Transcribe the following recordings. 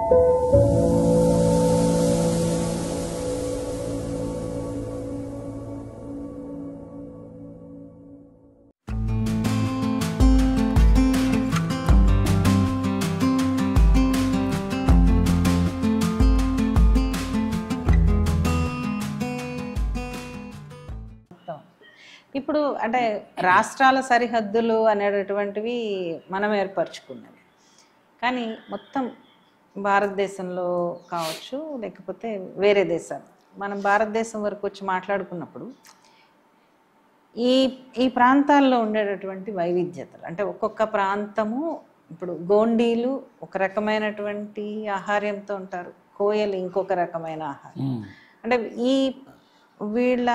ఇప్పుడు అంటే రాష్ట్రాల సరిహద్దులు అనేటటువంటివి మనం ఏర్పరచుకున్నవి, కానీ మొత్తం భారతదేశంలో కావచ్చు లేకపోతే వేరే దేశాలు, మనం భారతదేశం వరకు వచ్చి మాట్లాడుకున్నప్పుడు ఈ ఈ ప్రాంతాల్లో ఉండేటటువంటి వైవిధ్యతలు, అంటే ఒక్కొక్క ప్రాంతము, ఇప్పుడు గోండీలు ఒక రకమైనటువంటి ఆహార్యంతో ఉంటారు, కోయలు ఇంకొక రకమైన ఆహారం, అంటే ఈ వీళ్ళ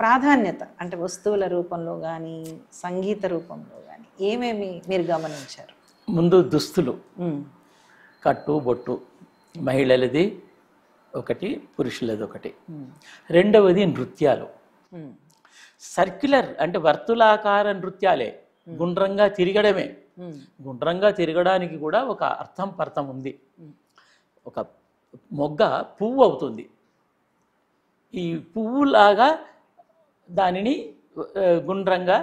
ప్రాధాన్యత అంటే వస్తువుల రూపంలో కానీ సంగీత రూపంలో కానీ ఏమేమి మీరు గమనించారు? ముందు దుస్తులు, కట్టు బొట్టు, మహిళలది ఒకటి, పురుషులది ఒకటి. రెండవది నృత్యాలు, సర్క్యులర్ అంటే వర్తులాకార నృత్యాలే, గుండ్రంగా తిరగడమే. గుండ్రంగా తిరగడానికి కూడా ఒక అర్థం పర్థం ఉంది. ఒక మొగ్గ పువ్వు అవుతుంది, ఈ పువ్వులాగా దానిని గుండ్రంగా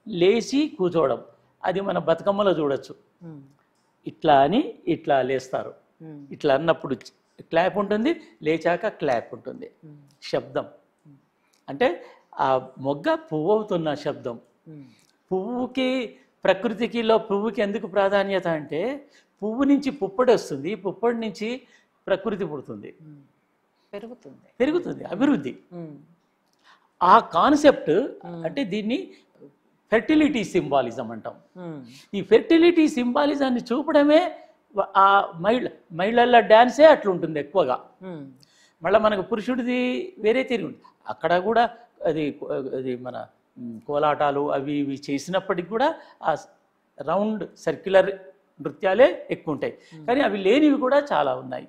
లేచి కూర్చోవడం, అది మన బతుకమ్మలో చూడొచ్చు. ఇట్లా అని ఇట్లా లేస్తారు, ఇట్లా అన్నప్పుడు క్లాప్ ఉంటుంది, లేచాక క్లాప్ ఉంటుంది. శబ్దం అంటే ఆ మొగ్గ పువ్వు అవుతున్న శబ్దం. పువ్వుకి ప్రకృతికిలో పువ్వుకి ఎందుకు ప్రాధాన్యత అంటే పువ్వు నుంచి పుప్పొడి వస్తుంది, పుప్పొడి నుంచి ప్రకృతి పుడుతుంది, పెరుగుతుంది అభివృద్ధి. ఆ కాన్సెప్ట్ అంటే దీన్ని ఫెర్టిలిటీ సింబాలిజం అంటాం. ఈ ఫెర్టిలిటీ సింబాలిజాన్ని చూపడమే ఆ మహిళల డ్యాన్సే అట్లుంటుంది ఎక్కువగా. మళ్ళీ మనకు పురుషుడిది వేరే తిరిగి ఉంటుంది. అక్కడ కూడా అది మన కోలాటాలు అవి ఇవి చేసినప్పటికి కూడా ఆ రౌండ్ సర్క్యులర్ నృత్యాలే ఎక్కువ ఉంటాయి, కానీ అవి లేనివి కూడా చాలా ఉన్నాయి,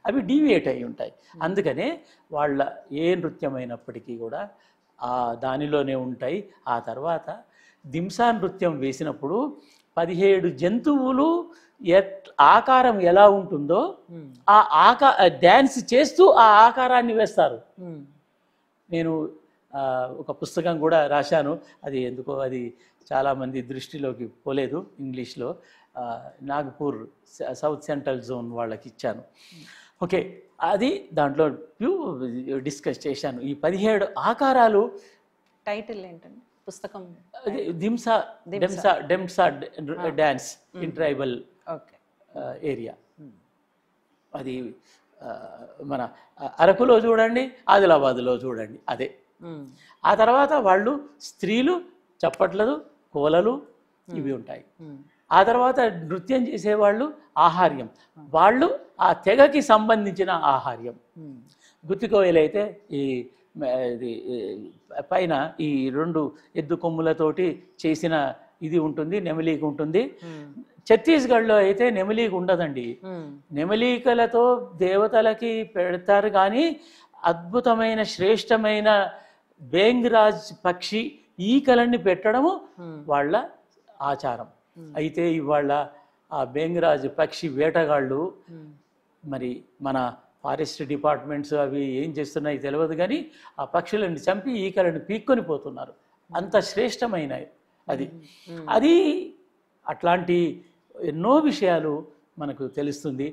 అవి డీవియేట్ అయి ఉంటాయి. అందుకనే వాళ్ళ ఏ నృత్యం అయినప్పటికీ కూడా ఆ దానిలోనే ఉంటాయి. ఆ తర్వాత దింసా నృత్యం వేసినప్పుడు 17 జంతువులు ఆకారం ఎలా ఉంటుందో ఆ డ్యాన్స్ చేస్తూ ఆ ఆకారాన్ని వేస్తారు. నేను ఒక పుస్తకం కూడా రాశాను, అది ఎందుకో అది చాలామంది దృష్టిలోకి పోలేదు, ఇంగ్లీష్లో నాగపూర్ సౌత్ సెంట్రల్ జోన్ వాళ్ళకి ఇచ్చాను. ఓకే, అది దాంట్లో డిస్కస్ చేశాను. ఈ 17 ఆకారాలు. టైటిల్ ఏంటండి పుస్తకం? Dhimsa dance in tribal area. అది మన అరకులో చూడండి, ఆదిలాబాద్లో చూడండి, అదే. ఆ తర్వాత వాళ్ళు స్త్రీలు చప్పట్లలు, కోలలు ఇవి ఉంటాయి. ఆ తర్వాత నృత్యం చేసేవాళ్ళు ఆహార్యం, వాళ్ళు ఆ తెగకి సంబంధించిన ఆహార్యం. గుత్తికోయలైతే ఈ పైన ఈ 2 ఎద్దు కొమ్ములతోటి చేసిన ఇది ఉంటుంది, నెమలీక ఉంటుంది. ఛత్తీస్గఢ్లో అయితే నెమలీక ఉండదండి. నెమలీకలతో దేవతలకి పెడతారు, కానీ అద్భుతమైన శ్రేష్టమైన బేంగ్రాజ్ పక్షి ఈకలన్నీ పెట్టడము వాళ్ళ ఆచారం. అయితే ఇవాళ ఆ బేంగ్రాజ్ పక్షి వేటగాళ్ళు మరి మన ఫారెస్ట్ డిపార్ట్మెంట్స్ అవి ఏం చేస్తున్నాయి తెలియదు, కానీ ఆ పక్షులను చంపి ఈకలను పీక్కొని పోతున్నారు. అంత శ్రేష్టమైన అది అట్లాంటి ఎన్నో విషయాలు మనకు తెలుస్తుంది.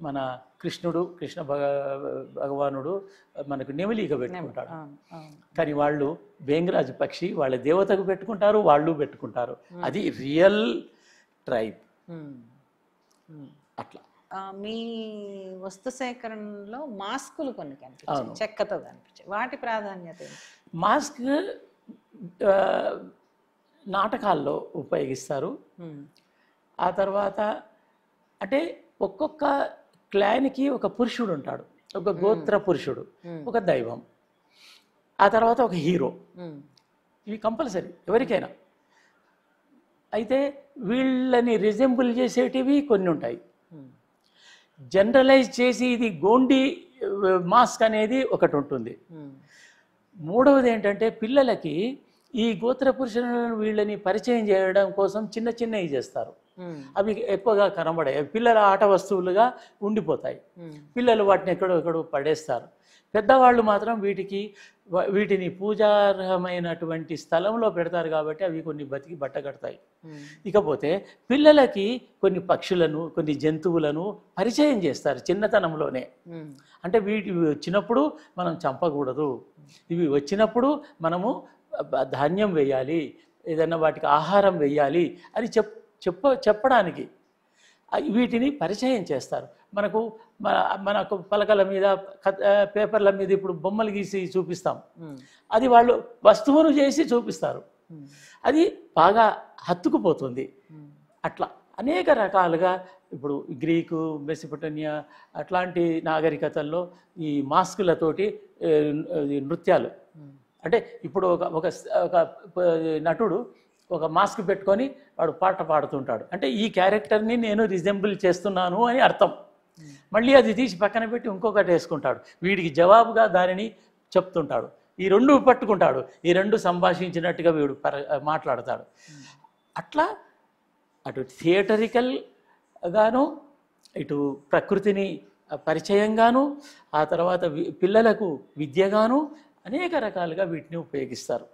మన కృష్ణ భగవానుడు మనకు నెమలీక పెట్టుకుంటాడు, కానీ వాళ్ళు బేంగ్రాజ్ పక్షి వాళ్ళ దేవతకు పెట్టుకుంటారు, వాళ్ళు పెట్టుకుంటారు. అది రియల్ ట్రైబ్. అట్లా మీ వస్తు సేకరణలో మాస్కులు కొన్ని కనిపించాయి, చెక్కతో కనిపించాయి, వాటి ప్రాధాన్యత? మాస్క్ నాటకాల్లో ఉపయోగిస్తారు. ఆ తర్వాత అంటే ఒక్కొక్క క్లాన్కి ఒక పురుషుడు ఉంటాడు, ఒక గోత్ర పురుషుడు, ఒక దైవం, ఆ తర్వాత ఒక హీరో. ఇవి కంపల్సరీ ఎవరికైనా. అయితే వీళ్ళని రిజెంబుల్ చేసేటివి కొన్ని ఉంటాయి. జనరలైజ్ చేసి ఇది గోండి మాస్క్ అనేది ఒకటి ఉంటుంది. మూడవది ఏంటంటే పిల్లలకి ఈ గోత్ర పురుషులను వీళ్ళని పరిచయం చేయడం కోసం చిన్నవి చేస్తారు. అవి ఎక్కువగా కనబడాయి. పిల్లల ఆట వస్తువులుగా ఉండిపోతాయి. పిల్లలు వాటిని ఎక్కడో పడేస్తారు. పెద్దవాళ్ళు మాత్రం వీటిని పూజార్హమైనటువంటి స్థలంలో పెడతారు కాబట్టి అవి కొన్ని బతికి బట్టకడతాయి. ఇకపోతే పిల్లలకి కొన్ని పక్షులను, కొన్ని జంతువులను పరిచయం చేస్తారు చిన్నతనంలోనే. అంటే ఇవి వచ్చినప్పుడు మనం చంపకూడదు, ఇవి వచ్చినప్పుడు మనము ధాన్యం వేయాలి, ఏదైనా వాటికి ఆహారం వేయాలి అని చెప్పడానికి వీటిని పరిచయం చేస్తారు. మనకు పలకల మీద, పేపర్ల మీద ఇప్పుడు బొమ్మలు గీసి చూపిస్తాం, అది వాళ్ళు వస్తువును చేసి చూపిస్తారు. అది బాగా హత్తుకుపోతుంది. అట్లా అనేక రకాలుగా ఇప్పుడు గ్రీకు, మెసొపొటేమియా అట్లాంటి నాగరికతల్లో ఈ మాస్కులతోటి నృత్యాలు, అంటే ఇప్పుడు ఒక నటుడు ఒక మాస్క్ పెట్టుకొని వాడు పాట పాడుతుంటాడు అంటే ఈ క్యారెక్టర్ని నేను రిజెంబుల్ చేస్తున్నాను అని అర్థం. మళ్ళీ అది తీసి పక్కన పెట్టి ఇంకొకటి వేసుకుంటాడు, వీడికి జవాబుగా దానిని చెప్తుంటాడు. ఈ రెండు పట్టుకుంటాడు, ఈ రెండు సంభాషించినట్టుగా వీడు మాట్లాడతాడు. అట్లా అటు థియేటరికల్ గాను, ఇటు ప్రకృతిని పరిచయంగాను, ఆ తర్వాత పిల్లలకు విద్యగాను అనేక రకాలుగా వీటిని ఉపయోగిస్తారు.